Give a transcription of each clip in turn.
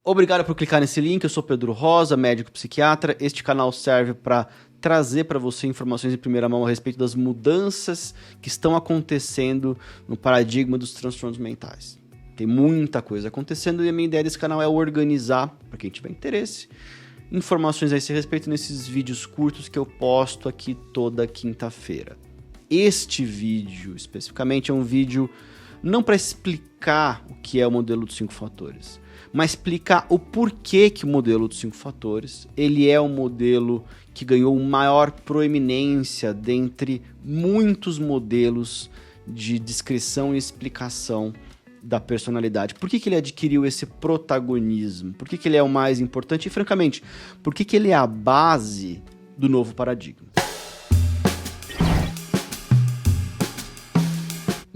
Obrigado por clicar nesse link. Eu sou Pedro Rosa, médico psiquiatra. Este canal serve para trazer para você informações em primeira mão a respeito das mudanças que estão acontecendo no paradigma dos transtornos mentais. Tem muita coisa acontecendo e a minha ideia desse canal é organizar, para quem tiver interesse, informações a esse respeito nesses vídeos curtos que eu posto aqui toda quinta-feira. Este vídeo, especificamente, é um vídeo não para explicar o que é o modelo dos 5 fatores, mas explicar o porquê que o modelo dos 5 fatores ele é um modelo que ganhou maior proeminência dentre muitos modelos de descrição e explicação da personalidade. Por que ele adquiriu esse protagonismo? Por que ele é o mais importante? E, francamente, por que ele é a base do novo paradigma?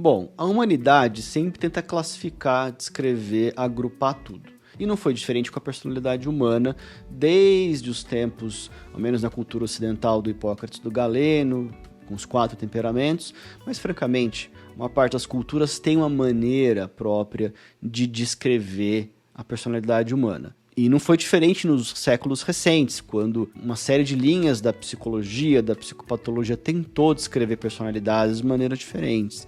Bom, a humanidade sempre tenta classificar, descrever, agrupar tudo. E não foi diferente com a personalidade humana, desde os tempos, ao menos na cultura ocidental, do Hipócrates do Galeno, com os 4 temperamentos, mas francamente, uma parte das culturas tem uma maneira própria de descrever a personalidade humana. E não foi diferente nos séculos recentes, quando uma série de linhas da psicologia, da psicopatologia, tentou descrever personalidades de maneiras diferentes.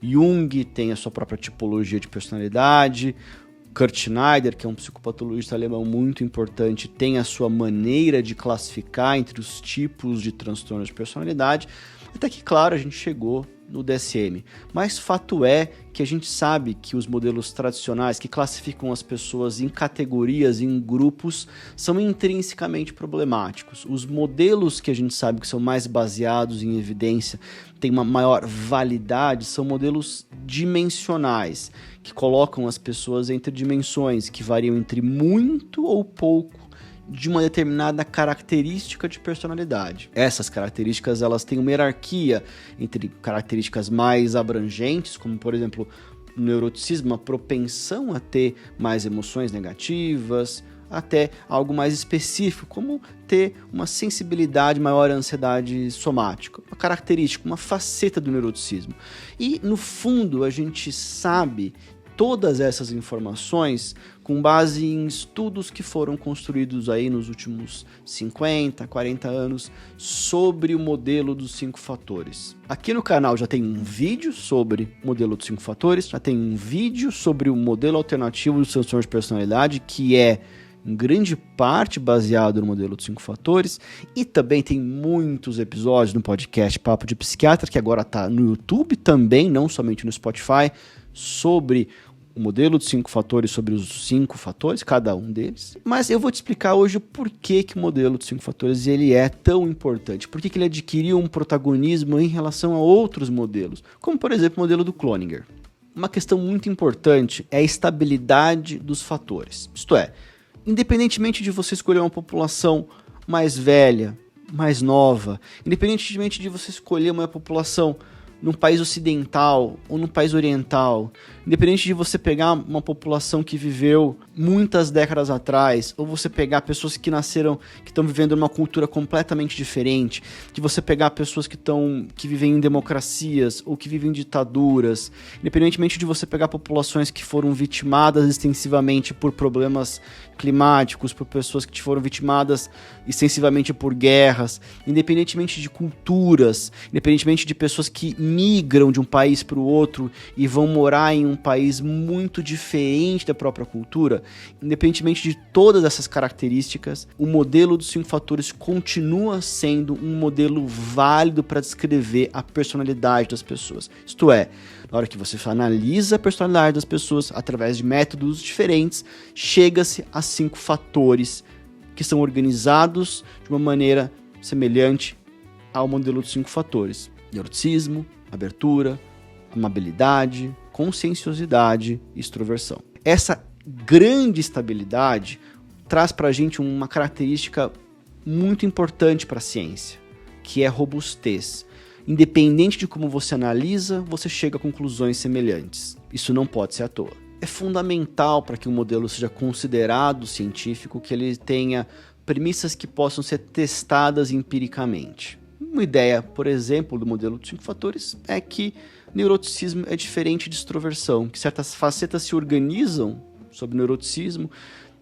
Jung tem a sua própria tipologia de personalidade, Kurt Schneider, que é um psicopatologista alemão muito importante, tem a sua maneira de classificar entre os tipos de transtornos de personalidade, até que, claro, a gente chegou no DSM. Mas fato é que a gente sabe que os modelos tradicionais que classificam as pessoas em categorias, em grupos, são intrinsecamente problemáticos. Os modelos que a gente sabe que são mais baseados em evidência, têm uma maior validade, são modelos dimensionais, que colocam as pessoas entre dimensões que variam entre muito ou pouco de uma determinada característica de personalidade. Essas características, elas têm uma hierarquia entre características mais abrangentes, como, por exemplo, o neuroticismo, a propensão a ter mais emoções negativas, até algo mais específico, como ter uma sensibilidade maior à ansiedade somática, uma característica, uma faceta do neuroticismo. E, no fundo, a gente sabe todas essas informações com base em estudos que foram construídos aí nos últimos 50, 40 anos sobre o modelo dos 5 fatores. Aqui no canal já tem um vídeo sobre o modelo dos 5 fatores, já tem um vídeo sobre o modelo alternativo dos transtornos de personalidade, que é em grande parte baseado no modelo dos 5 fatores, e também tem muitos episódios no podcast Papo de Psiquiatra, que agora está no YouTube também, não somente no Spotify, sobre o modelo dos 5 fatores, sobre os 5 fatores, cada um deles. Mas eu vou te explicar hoje o porquê que o modelo dos 5 fatores ele é tão importante, por que ele adquiriu um protagonismo em relação a outros modelos, como por exemplo o modelo do Cloninger. Uma questão muito importante é a estabilidade dos fatores, isto é, independentemente de você escolher uma população mais velha, mais nova, independentemente de você escolher uma população num país ocidental ou num país oriental, independente de você pegar uma população que viveu muitas décadas atrás, ou você pegar pessoas que nasceram, que estão vivendo numa cultura completamente diferente, de você pegar pessoas que vivem em democracias ou que vivem em ditaduras, independentemente de você pegar populações que foram vitimadas extensivamente por problemas climáticos, por pessoas que foram vitimadas extensivamente por guerras, independentemente de culturas, independentemente de pessoas que migram de um país para o outro e vão morar em um país muito diferente da própria cultura, independentemente de todas essas características, o modelo dos 5 fatores continua sendo um modelo válido para descrever a personalidade das pessoas. Isto é, na hora que você analisa a personalidade das pessoas através de métodos diferentes, chega-se a 5 fatores que são organizados de uma maneira semelhante ao modelo dos 5 fatores: neuroticismo, abertura, amabilidade, conscienciosidade e extroversão. Essa grande estabilidade traz para a gente uma característica muito importante para a ciência, que é robustez. Independente de como você analisa, você chega a conclusões semelhantes. Isso não pode ser à toa. É fundamental para que um modelo seja considerado científico que ele tenha premissas que possam ser testadas empiricamente. Uma ideia, por exemplo, do modelo dos 5 fatores é que neuroticismo é diferente de extroversão, que certas facetas se organizam sobre neuroticismo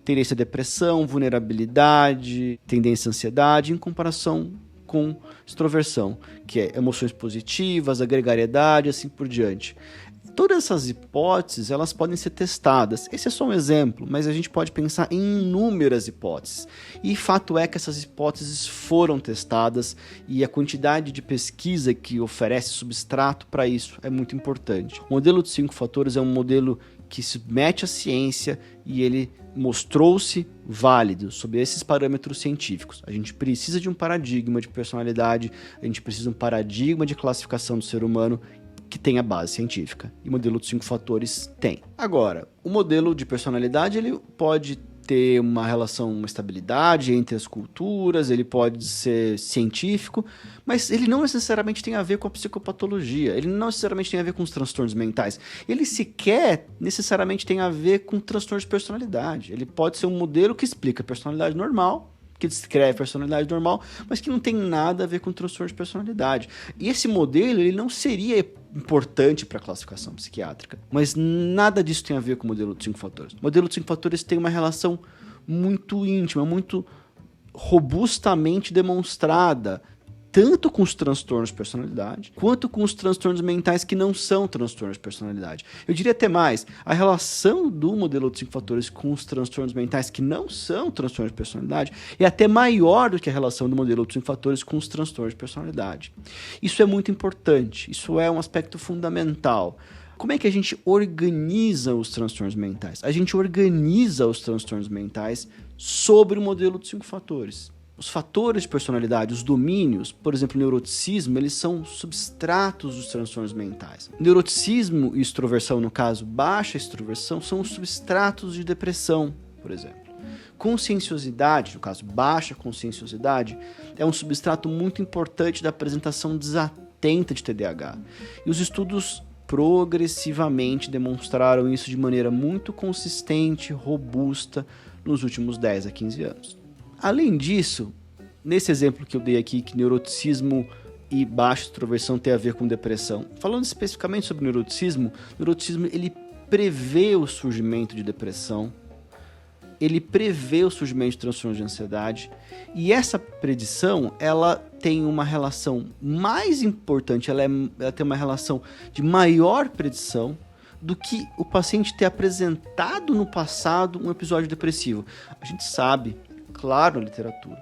tendência à depressão, vulnerabilidade, tendência à ansiedade, em comparação com extroversão, que é emoções positivas, agregariedade, assim por diante. Todas essas hipóteses, elas podem ser testadas. Esse é só um exemplo, mas a gente pode pensar em inúmeras hipóteses. E fato é que essas hipóteses foram testadas e a quantidade de pesquisa que oferece substrato para isso é muito importante. O modelo de 5 fatores é um modelo que se mete à ciência e ele mostrou-se válido sob esses parâmetros científicos. A gente precisa de um paradigma de personalidade, a gente precisa de um paradigma de classificação do ser humano que tenha base científica. E o modelo de 5 fatores tem. Agora, o modelo de personalidade ele pode ter uma relação, uma estabilidade entre as culturas, ele pode ser científico, mas ele não necessariamente tem a ver com a psicopatologia, ele não necessariamente tem a ver com os transtornos mentais, ele sequer necessariamente tem a ver com transtornos de personalidade. Ele pode ser um modelo que explica a personalidade normal, que descreve a personalidade normal, mas que não tem nada a ver com transtorno de personalidade. E esse modelo ele não seria importante para a classificação psiquiátrica, mas nada disso tem a ver com o modelo de 5 fatores. O modelo de 5 fatores tem uma relação muito íntima, muito robustamente demonstrada, tanto com os transtornos de personalidade, quanto com os transtornos mentais que não são transtornos de personalidade. Eu diria até mais, a relação do modelo de 5 fatores com os transtornos mentais que não são transtornos de personalidade é até maior do que a relação do modelo de 5 fatores com os transtornos de personalidade. Isso é muito importante, isso é um aspecto fundamental. Como é que a gente organiza os transtornos mentais? A gente organiza os transtornos mentais sobre o modelo de 5 fatores. Os fatores de personalidade, os domínios, por exemplo, o neuroticismo, eles são substratos dos transtornos mentais. Neuroticismo e extroversão, no caso, baixa extroversão, são os substratos de depressão, por exemplo. Conscienciosidade, no caso, baixa conscienciosidade, é um substrato muito importante da apresentação desatenta de TDAH. E os estudos progressivamente demonstraram isso de maneira muito consistente, robusta, nos últimos 10 a 15 anos. Além disso, nesse exemplo que eu dei aqui, que neuroticismo e baixa extroversão tem a ver com depressão, falando especificamente sobre o neuroticismo ele prevê o surgimento de depressão, ele prevê o surgimento de transtornos de ansiedade, e essa predição, ela tem uma relação mais importante, ela tem uma relação de maior predição do que o paciente ter apresentado no passado um episódio depressivo. A gente sabe, claro, na literatura,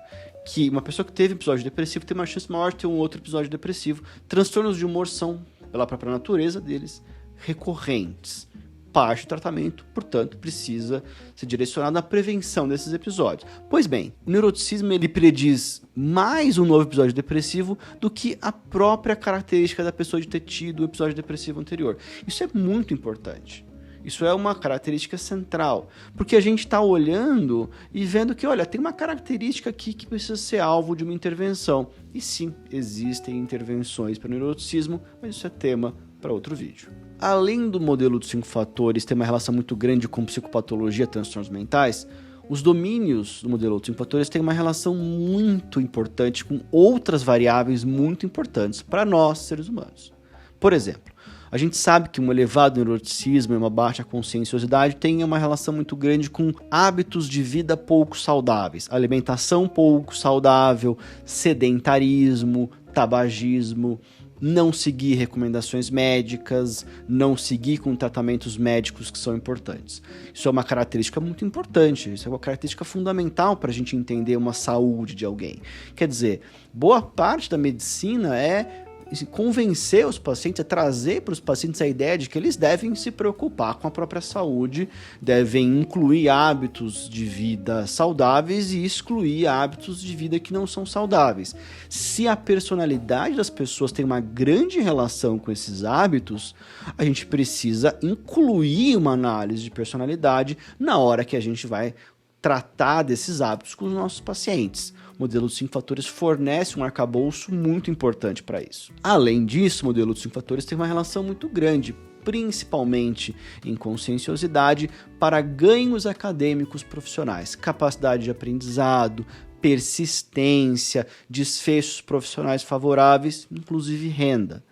que uma pessoa que teve episódio depressivo tem uma chance maior de ter um outro episódio depressivo. Transtornos de humor são, pela própria natureza deles, recorrentes. Parte do tratamento, portanto, precisa ser direcionado à prevenção desses episódios. Pois bem, o neuroticismo ele prediz mais um novo episódio depressivo do que a própria característica da pessoa de ter tido o episódio depressivo anterior. Isso é muito importante. Isso é uma característica central, porque a gente está olhando e vendo que, olha, tem uma característica aqui que precisa ser alvo de uma intervenção. E sim, existem intervenções para o neuroticismo, mas isso é tema para outro vídeo. Além do modelo dos 5 fatores ter uma relação muito grande com psicopatologia, transtornos mentais, os domínios do modelo dos 5 fatores têm uma relação muito importante com outras variáveis muito importantes para nós, seres humanos. Por exemplo, a gente sabe que um elevado neuroticismo e uma baixa conscienciosidade têm uma relação muito grande com hábitos de vida pouco saudáveis, alimentação pouco saudável, sedentarismo, tabagismo, não seguir recomendações médicas, não seguir com tratamentos médicos que são importantes. Isso é uma característica muito importante, isso é uma característica fundamental para a gente entender uma saúde de alguém. Quer dizer, boa parte da medicina é convencer os pacientes, é trazer para os pacientes a ideia de que eles devem se preocupar com a própria saúde, devem incluir hábitos de vida saudáveis e excluir hábitos de vida que não são saudáveis. Se a personalidade das pessoas tem uma grande relação com esses hábitos, a gente precisa incluir uma análise de personalidade na hora que a gente vai tratar desses hábitos com os nossos pacientes. O modelo dos 5 fatores fornece um arcabouço muito importante para isso. Além disso, o modelo dos 5 fatores tem uma relação muito grande, principalmente em conscienciosidade, para ganhos acadêmicos profissionais, capacidade de aprendizado, persistência, desfechos profissionais favoráveis, inclusive renda.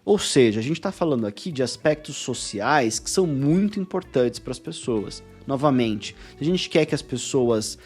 Ou seja, a gente está falando aqui de aspectos sociais que são muito importantes para as pessoas. Novamente, se a gente quer que as pessoas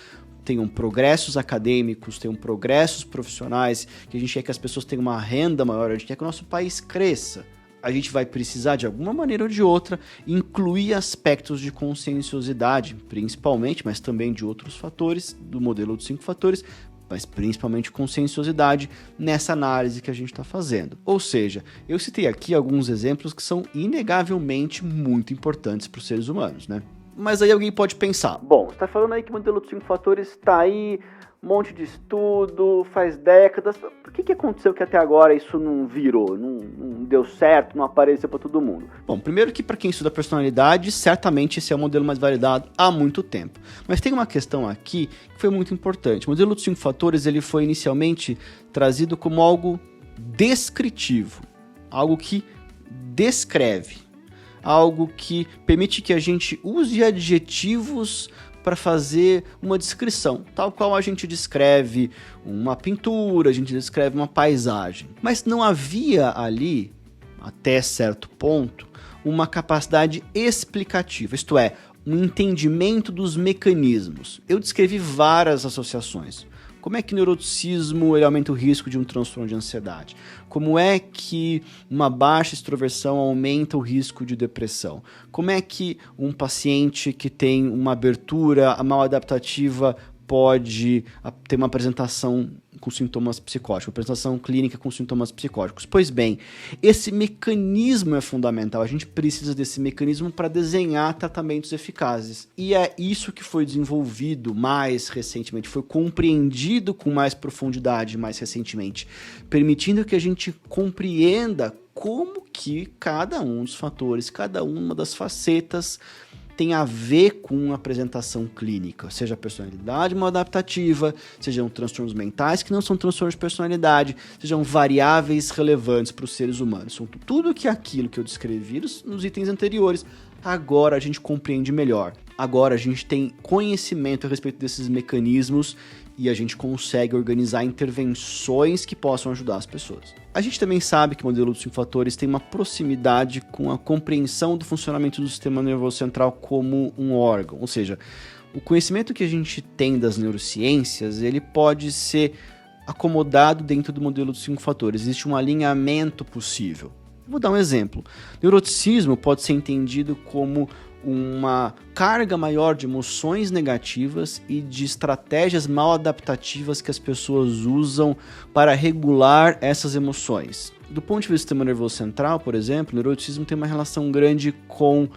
tenham progressos acadêmicos, tenham progressos profissionais, que a gente quer que as pessoas tenham uma renda maior, a gente quer que o nosso país cresça, a gente vai precisar, de alguma maneira ou de outra, incluir aspectos de conscienciosidade, principalmente, mas também de outros fatores, do modelo dos 5 fatores, mas principalmente conscienciosidade, nessa análise que a gente está fazendo. Ou seja, eu citei aqui alguns exemplos que são inegavelmente muito importantes para os seres humanos, né? Mas aí alguém pode pensar, bom, você está falando aí que o modelo dos 5 fatores está aí, um monte de estudo, faz décadas, por que aconteceu que até agora isso não virou, não deu certo, não apareceu para todo mundo? Bom, primeiro que para quem estuda personalidade, certamente esse é o modelo mais validado há muito tempo. Mas tem uma questão aqui que foi muito importante. O modelo dos 5 fatores ele foi inicialmente trazido como algo descritivo, algo que descreve, algo que permite que a gente use adjetivos para fazer uma descrição, tal qual a gente descreve uma pintura, a gente descreve uma paisagem. Mas não havia ali, até certo ponto, uma capacidade explicativa, isto é, um entendimento dos mecanismos. Eu descrevi várias associações. Como é que o neuroticismo ele aumenta o risco de um transtorno de ansiedade? Como é que uma baixa extroversão aumenta o risco de depressão? Como é que um paciente que tem uma abertura mal adaptativa pode ter uma apresentação com sintomas psicóticos, uma apresentação clínica com sintomas psicóticos? Pois bem, esse mecanismo é fundamental, a gente precisa desse mecanismo para desenhar tratamentos eficazes. E é isso que foi desenvolvido mais recentemente, foi compreendido com mais profundidade mais recentemente, permitindo que a gente compreenda como que cada um dos fatores, cada uma das facetas tem a ver com a apresentação clínica, seja a personalidade mal adaptativa, sejam transtornos mentais que não são transtornos de personalidade, sejam variáveis relevantes para os seres humanos. São tudo que aquilo que eu descrevi nos itens anteriores, agora a gente compreende melhor. Agora a gente tem conhecimento a respeito desses mecanismos e a gente consegue organizar intervenções que possam ajudar as pessoas. A gente também sabe que o modelo dos 5 fatores tem uma proximidade com a compreensão do funcionamento do sistema nervoso central como um órgão, ou seja, o conhecimento que a gente tem das neurociências, ele pode ser acomodado dentro do modelo dos 5 fatores, existe um alinhamento possível. Vou dar um exemplo. Neuroticismo pode ser entendido como uma carga maior de emoções negativas e de estratégias mal adaptativas que as pessoas usam para regular essas emoções. Do ponto de vista do sistema nervoso central, por exemplo, o neuroticismo tem uma relação grande com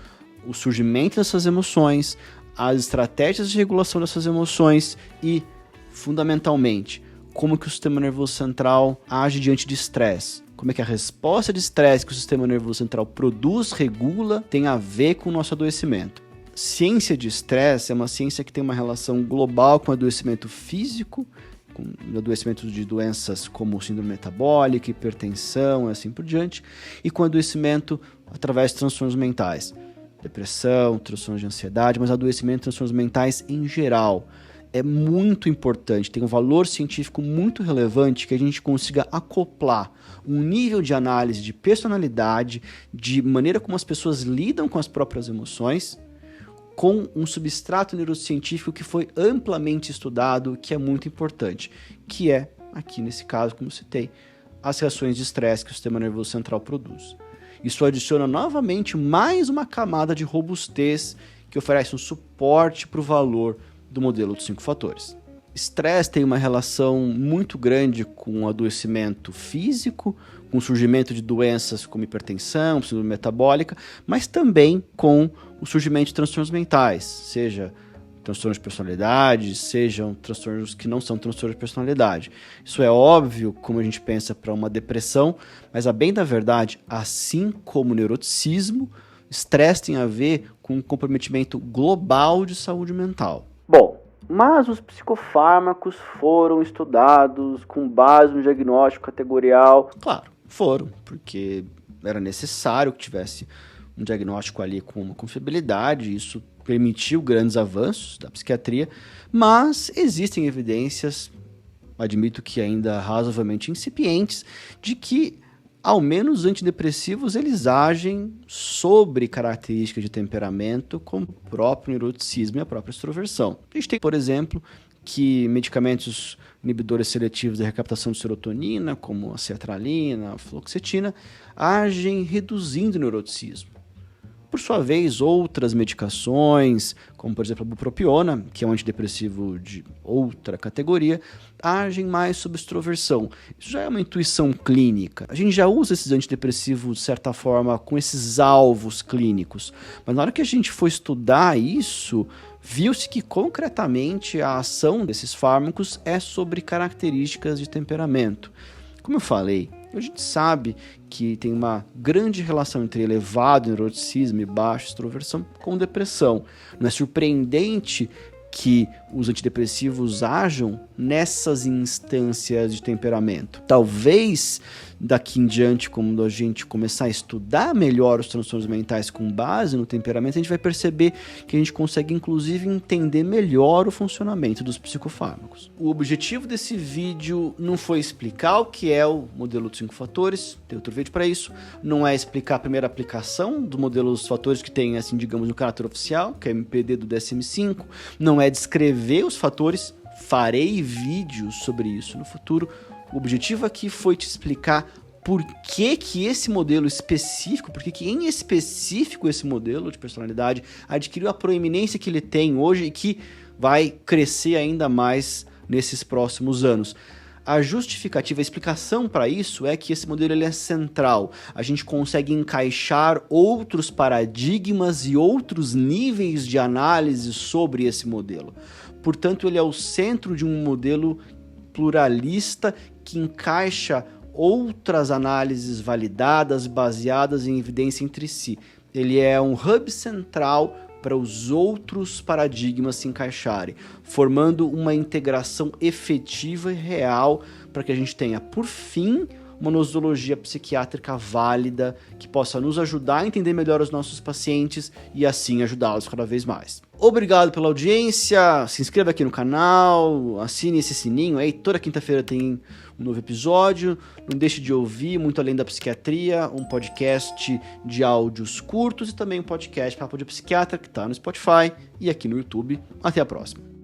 o surgimento dessas emoções, as estratégias de regulação dessas emoções e, fundamentalmente, como que o sistema nervoso central age diante de estresse. Como é que a resposta de estresse que o sistema nervoso central produz, regula, tem a ver com o nosso adoecimento. Ciência de estresse é uma ciência que tem uma relação global com o adoecimento físico, com adoecimento de doenças como síndrome metabólica, hipertensão e assim por diante, e com adoecimento através de transtornos mentais. Depressão, transtornos de ansiedade, mas adoecimento e transtornos mentais em geral. É muito importante, tem um valor científico muito relevante que a gente consiga acoplar um nível de análise de personalidade, de maneira como as pessoas lidam com as próprias emoções, com um substrato neurocientífico que foi amplamente estudado, que é muito importante, que é, aqui nesse caso, como citei, as reações de estresse que o sistema nervoso central produz. Isso adiciona novamente mais uma camada de robustez que oferece um suporte para o valor do modelo dos 5 fatores. Estresse tem uma relação muito grande com o adoecimento físico, com o surgimento de doenças como hipertensão, síndrome metabólica, mas também com o surgimento de transtornos mentais, seja transtornos de personalidade, sejam transtornos que não são transtornos de personalidade. Isso é óbvio como a gente pensa para uma depressão, mas a bem da verdade, assim como o neuroticismo, estresse tem a ver com um comprometimento global de saúde mental. Bom, mas os psicofármacos foram estudados com base no diagnóstico categorial? Claro, foram, porque era necessário que tivesse um diagnóstico ali com uma confiabilidade, isso permitiu grandes avanços da psiquiatria, mas existem evidências, admito que ainda razoavelmente incipientes, de que ao menos os antidepressivos eles agem sobre características de temperamento, como o próprio neuroticismo e a própria extroversão. A gente tem, por exemplo, que medicamentos inibidores seletivos da recaptação de serotonina, como a sertralina, a fluoxetina, agem reduzindo o neuroticismo. Por sua vez, outras medicações, como por exemplo a bupropiona, que é um antidepressivo de outra categoria, agem mais sobre extroversão. Isso já é uma intuição clínica. A gente já usa esses antidepressivos, de certa forma, com esses alvos clínicos. Mas na hora que a gente for estudar isso, viu-se que concretamente a ação desses fármacos é sobre características de temperamento. Como eu falei, a gente sabe que tem uma grande relação entre elevado neuroticismo e baixa extroversão com depressão. Não é surpreendente que os antidepressivos ajam nessas instâncias de temperamento. Talvez daqui em diante, quando a gente começar a estudar melhor os transtornos mentais com base no temperamento, a gente vai perceber que a gente consegue inclusive entender melhor o funcionamento dos psicofármacos. O objetivo desse vídeo não foi explicar o que é o modelo dos 5 fatores, tem outro vídeo para isso, não é explicar a primeira aplicação do modelo dos fatores que tem, assim, digamos, no caráter oficial, que é o MPD do DSM-5, não é descrever os fatores, farei vídeos sobre isso no futuro. O objetivo aqui foi te explicar por que esse modelo específico, por que em específico esse modelo de personalidade adquiriu a proeminência que ele tem hoje e que vai crescer ainda mais nesses próximos anos. A justificativa, a explicação para isso é que esse modelo ele é central. A gente consegue encaixar outros paradigmas e outros níveis de análise sobre esse modelo. Portanto, ele é o centro de um modelo pluralista que encaixa outras análises validadas, baseadas em evidência entre si. Ele é um hub central para os outros paradigmas se encaixarem, formando uma integração efetiva e real para que a gente tenha, por fim, uma nosologia psiquiátrica válida que possa nos ajudar a entender melhor os nossos pacientes e assim ajudá-los cada vez mais. Obrigado pela audiência, se inscreva aqui no canal, assine esse sininho aí, toda quinta-feira tem um novo episódio, não deixe de ouvir Muito Além da Psiquiatria, um podcast de áudios curtos e também um podcast Papo de Psiquiatra que está no Spotify e aqui no YouTube. Até a próxima.